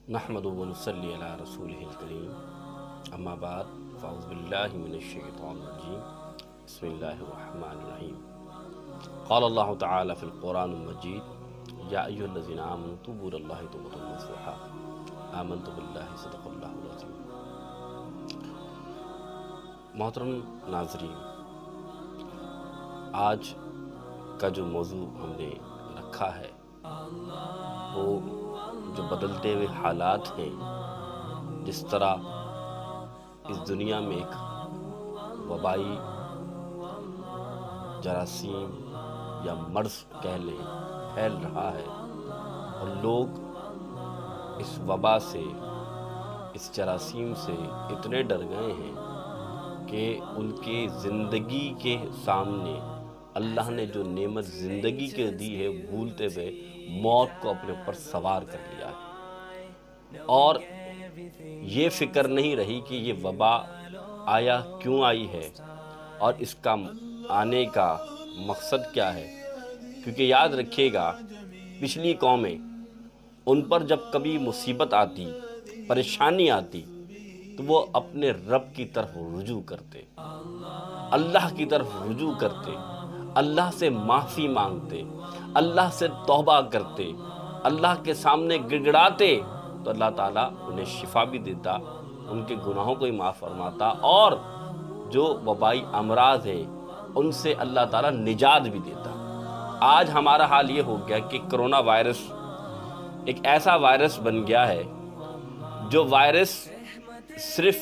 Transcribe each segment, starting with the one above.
नहमदुहु व नुसल्ली अला रसूलिहिल करीम अम्मा बाद फ़अऊज़ु बिल्लाहि मिनश शैतानिर रजीम बिस्मिल्लाहिर रहमानिर रहीम क़ाल अल्लाहु तआला फ़िल क़ुरानिल मजीद या अय्युहल्लज़ीना आमनु तूबू इलल्लाहि तौबतन नसूहा आमनतु बिल्लाहि सदक़ल्लाहुल अज़ीम। मोहतरम नाज़रीन, आज का जो मौजू हमने रखा है वो जो बदलते हुए हालात हैं, जिस तरह इस दुनिया में एक वबाई जरासीम या मर्ज़ कह लें फैल रहा है और लोग इस वबा से, इस जरासीम से इतने डर गए हैं कि उनके ज़िंदगी के सामने अल्लाह ने जो नेमत ज़िंदगी के दी है भूलते हुए मौत को अपने ऊपर सवार कर लिया है और ये फ़िक्र नहीं रही कि ये वबा आया क्यों आई है और इसका आने का मकसद क्या है। क्योंकि याद रखिएगा, पिछली कौमें, उन पर जब कभी मुसीबत आती, परेशानी आती, तो वो अपने रब की तरफ रुजू करते, अल्लाह की तरफ रुजू करते, अल्लाह से माफ़ी मांगते, अल्लाह से तौबा करते, अल्लाह के सामने गिड़गिड़ाते, तो अल्लाह ताला उन्हें शिफा भी देता, उनके गुनाहों को ही माफ़ फरमाता और जो वबाई अमराज है उनसे अल्लाह ताला निजात भी देता। आज हमारा हाल ये हो गया कि कोरोना वायरस एक ऐसा वायरस बन गया है जो वायरस सिर्फ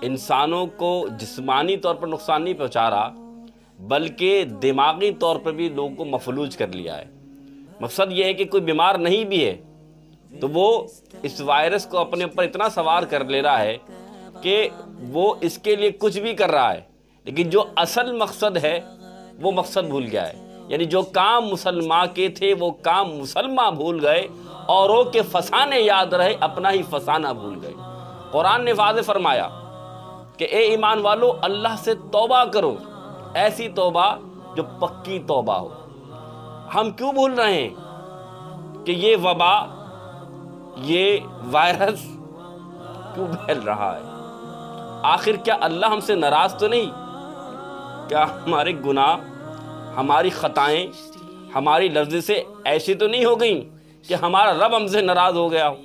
इंसानों को जिस्मानी तौर पर नुकसान नहीं पहुंचा रहा, बल्कि दिमागी तौर पर भी लोगों को मफलूज कर लिया है। मकसद ये है कि कोई बीमार नहीं भी है तो वो इस वायरस को अपने ऊपर इतना सवार कर ले रहा है कि वो इसके लिए कुछ भी कर रहा है, लेकिन जो असल मकसद है वो मकसद भूल गया है। यानी जो काम मुसलमान के थे वो काम मुसलमान भूल गए, औरों के फसाने याद रहे, अपना ही फसाना भूल गए। कुरान ने वाज़ेह फरमाया कि ए ईमान वालो, अल्लाह से तौबा करो, ऐसी तौबा जो पक्की तौबा हो। हम क्यों भूल रहे हैं कि ये वबा, ये वायरस क्यों फैल रहा है? आखिर क्या अल्लाह हमसे नाराज़ तो नहीं? क्या हमारे गुनाह, हमारी खताएं, हमारी लफ्ज़ से ऐसी तो नहीं हो गई कि हमारा रब हमसे नाराज़ हो गया हो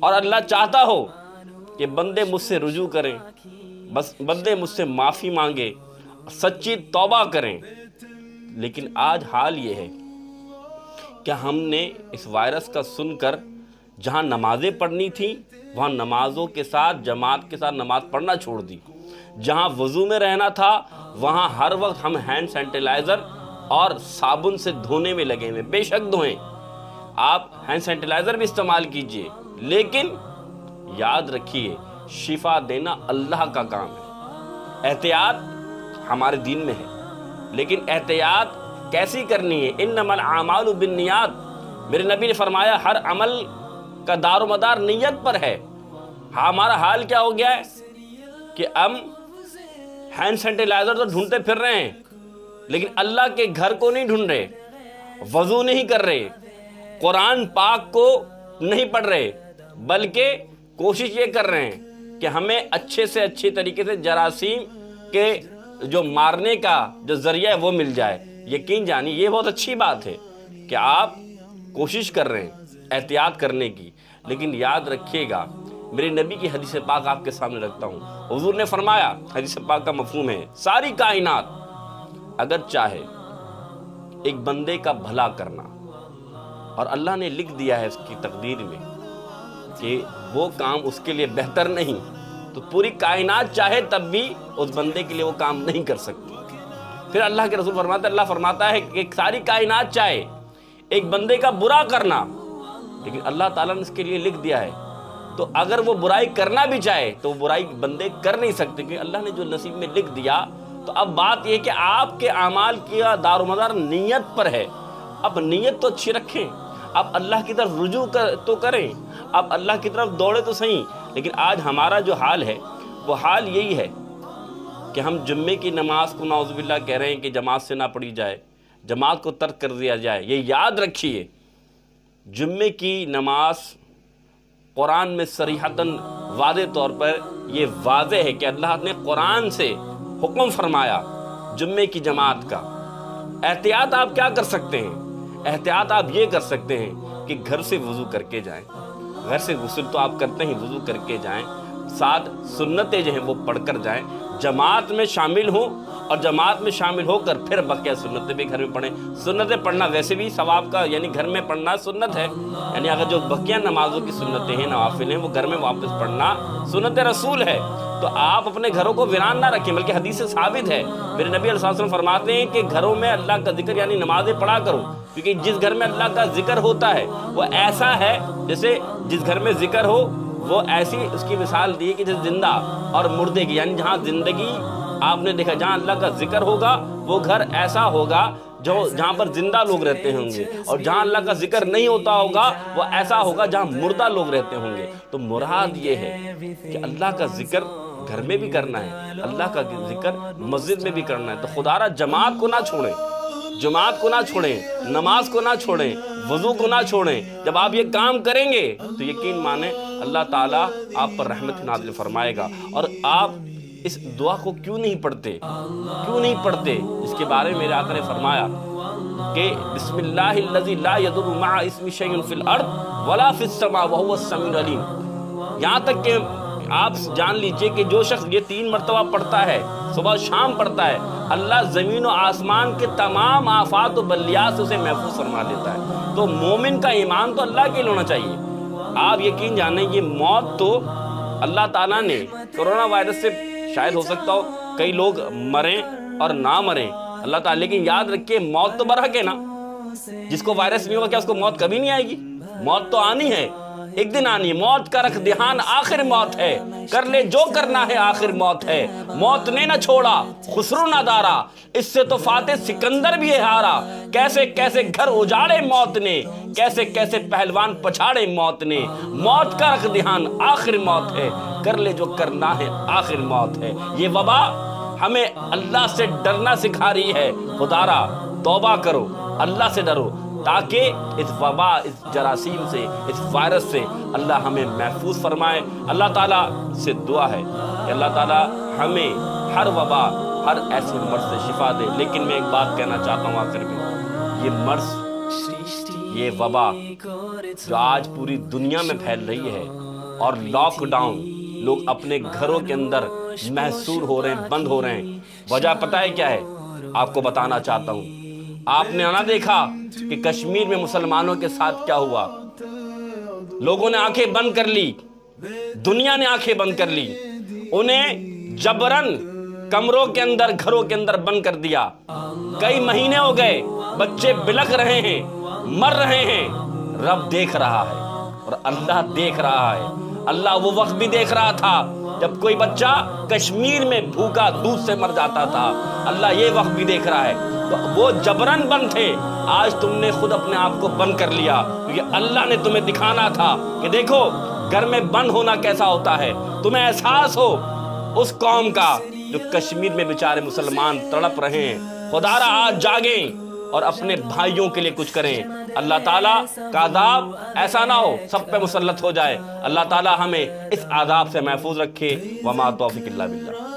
और अल्लाह चाहता हो कि बंदे मुझसे रुजू करें, बस बंदे मुझसे माफ़ी मांगे, सच्ची तौबा करें। लेकिन आज हाल ये है कि हमने इस वायरस का सुनकर जहाँ नमाज़ें पढ़नी थी वहाँ नमाज़ों के साथ, जमात के साथ नमाज़ पढ़ना छोड़ दी। जहाँ वज़ू में रहना था वहाँ हर वक्त हम हैंड सैनिटाइज़र और साबुन से धोने में लगे हुए। बेशक धोएं, आप हैंड सैनिटाइज़र भी इस्तेमाल कीजिए, लेकिन याद रखिए शिफा देना अल्लाह का काम है। एहतियात हमारे दीन में है, लेकिन एहतियात कैसी करनी है? इन्नमल आमालु बिन्नियात, मेरे नबी ने फरमाया हर अमल का दारोमदार नियत पर है। हमारा हाल क्या हो गया है कि हम हैंड सैनिटाइज़र तो ढूंढते फिर रहे हैं, लेकिन अल्लाह के घर को नहीं ढूंढ रहे, वज़ू नहीं कर रहे, कुरान पाक को नहीं पढ़ रहे, बल्कि कोशिश ये कर रहे हैं कि हमें अच्छे से अच्छे तरीके से जरासीम के जो मारने का जो ज़रिया है वो मिल जाए। यकीन जानिए ये बहुत अच्छी बात है कि आप कोशिश कर रहे हैं एहतियात करने की, लेकिन याद रखिएगा मेरे नबी की हदीस पाक आपके सामने रखता हूँ। हुजूर ने फरमाया, हदीस पाक का मफहूम है, सारी कायनात अगर चाहे एक बंदे का भला करना, और अल्लाह ने लिख दिया है उसकी तकदीर में कि वो काम उसके लिए बेहतर नहीं, तो पूरी कायनात चाहे तब भी उस बंदे के लिए वो काम नहीं कर सकती। फिर अल्लाह के रसूल फरमाते, अल्लाह फरमाता है कि सारी कायनात चाहे एक बंदे का बुरा करना, लेकिन अल्लाह ताला ने इसके लिए लिख दिया है, तो अगर वो बुराई करना भी चाहे तो वो बुराई बंदे कर नहीं सकते, क्योंकि अल्लाह ने जो नसीब में लिख दिया। तो अब बात यह कि आपके आमाल का दारोमदार नीयत पर है। अब नीयत तो अच्छी रखें, आप अल्लाह की तरफ रुजू तो करें, आप अल्लाह की तरफ दौड़े तो सही। लेकिन आज हमारा जो हाल है वो हाल यही है कि हम जुम्मे की नमाज को नाउज़ुबिल्लाह कह रहे हैं कि जमात से ना पढ़ी जाए, जमात को तर्क कर दिया जाए। ये याद रखिए, जुम्मे की नमाज قرآن میں صریحتاً واضح طور پر یہ واضح ہے کہ اللہ نے قرآن سے حکم فرمایا جمعے کی جماعت کا۔ احتیاط آپ کیا کر سکتے ہیں؟ احتیاط آپ یہ کر سکتے ہیں کہ گھر سے وضو کر کے جائیں، گھر سے غسل تو آپ کرتے ہیں، وضو کر کے جائیں، ساتھ سنتیں جو ہیں وہ پڑھ کر جائیں، جماعت میں شامل ہوں، اور جماعت میں شامل ہو کر پھر بقیہ سنتیں بھی گھر میں پڑھیں۔ سنتیں پڑھنا ویسے بھی ثواب کا، یعنی گھر میں پڑھنا سنت ہے، یعنی اگر جو بقیہ نمازوں کی سنتیں ہیں، نوافل ہیں، وہ گھر میں واپس پڑھنا سنت رسول ہے۔ تو آپ اپنے گھروں کو ویران نہ رکھیں، بلکہ حدیث سے ثابت ہے، میرے نبی علیہ الصلوۃ والسلام فرماتے ہیں کہ گھروں میں اللہ کا ذکر یعنی نمازیں پڑھا کرو، کیونکہ جس گھر میں اللہ کا ذکر ہوتا ہے وہ ایسا ہے جیسے جس گھر میں ذکر ہو وہ ایسی اس کی مثال دی کہ جیسے زندہ اور مردے کی، یعنی جہاں زندگی آپ نے دیکھا جہاں اللہ کا ذکر ہوگا وہ گھر ایسا ہوگا جہاں پر زندہ لوگ رہتے ہوں گے، اور جہاں اللہ کا ذکر نہیں ہوتا ہوگا وہ ایسا ہوگا جہاں مردہ لوگ رہتے ہوں گے۔ تو مراد یہ ہے کہ اللہ کا ذکر گھر میں بھی کرنا ہے، اللہ کا ذکر مسجد میں بھی کرنا ہے۔ تو خدا را جماعت کو نہ چھوڑیں، جماعت کو نہ چھوڑیں، نماز کو نہ چھوڑیں، وضو کو نہ چھوڑیں۔ جب آپ یہ کام کریں گے تو یقین مانیں اللہ تعالیٰ آپ پر رحمت نازل فرمائے گا۔ اور آپ اس دعا کو کیوں نہیں پڑھتے؟ کیوں نہیں پڑھتے؟ اس کے بارے میں میرے آقا نے فرمایا کہ بسم اللہ الذی لا یضر مع اسمہ شیء فی الارض ولا فی السماء وہو السمیع العلیم۔ یہاں تک کہ آپ جان لیجئے کہ جو شخص یہ 3 مرتبہ پڑھتا ہے، صبح شام پڑھتا ہے، اللہ زمین و آسمان کے تمام آفات و بلیات سے اسے محفوظ فرما دیتا ہے۔ تو مومن کا ایمان تو اللہ کے لیے ہونا چاہیے۔ آپ یقین جانیں یہ موت تو اللہ تعالیٰ نے کرونا وائرس سے شاید ہو سکتا ہو کئی لوگ مریں اور نہ مریں اللہ تعالیٰ، لیکن یاد رکھیں موت تو برحق ہے نا۔ جس کو وائرس نہیں ہوگا کیا اس کو موت کبھی نہیں آئے گی؟ موت تو آنی ہے، ایک دن آنی ہے۔ موت کا رکھ دھیان آخر موت ہے، کر لے جو کرنا ہے آخر موت ہے۔ موت نے نہ چھوڑا خسرو نہ دارا، اس سے تو فاتح سکندر بھی ہے ہارا۔ کیسے کیسے گھر اجاڑے موت نے، کیسے کیسے پہلوان پچھاڑے موت نے۔ موت کا رکھ دھیان آخر موت ہے، کر لے جو کرنا ہے آخر موت ہے۔ یہ وبا ہمیں اللہ سے ڈرنا سکھا رہی ہے۔ خدا را توبہ کرو، اللہ سے ڈرو، تاکہ اس وبا، اس جراثیم سے، اس وائرس سے اللہ ہمیں محفوظ فرمائے۔ اللہ تعالیٰ سے دعا ہے کہ اللہ تعالیٰ ہمیں ہر وبا، ہر ایسے مرض سے شفا دے۔ لیکن میں ایک بات کہنا چاہتا ہوں آخر میں، یہ مرض، یہ وبا جو آج پوری دنیا میں پھیل رہی ہے اور لاک ڈاؤن، لوگ اپنے گھروں کے اندر محصور ہو رہے ہیں، بند ہو رہے ہیں، وجہ پتہ ہے کیا ہے؟ آپ کو بتانا چاہتا ہوں۔ آپ نے نہ دیکھا کہ کشمیر میں مسلمانوں کے ساتھ کیا ہوا؟ لوگوں نے آنکھیں بند کر لی، دنیا نے آنکھیں بند کر لی، انہیں جبرن کمروں کے اندر، گھروں کے اندر بند کر دیا۔ کئی مہینے ہو گئے، بچے بلک رہے ہیں، مر رہے ہیں۔ رب دیکھ رہا ہے اور اللہ دیکھ رہا ہے۔ اللہ وہ وقت بھی دیکھ رہا تھا جب کوئی بچہ کشمیر میں بھوکا دودھ سے مر جاتا تھا، اللہ یہ وقت بھی دیکھ رہا ہے۔ تو وہ جبرن بند تھے، آج تم نے خود اپنے آپ کو بند کر لیا، کیونکہ اللہ نے تمہیں دکھانا تھا کہ دیکھو گھر میں بند ہونا کیسا ہوتا ہے۔ تمہیں احساس ہو اس قوم کا جو کشمیر میں بیچارے مسلمان تڑپ رہے ہیں۔ خدا را آج جاگیں اور اپنے بھائیوں کے لیے کچھ کریں۔ اللہ تعالیٰ کا عذاب ایسا نہ ہو سب پہ مسلط ہو جائے۔ اللہ تعالیٰ ہمیں اس عذاب سے محفوظ رکھے۔ وما توفیق الا باللہ۔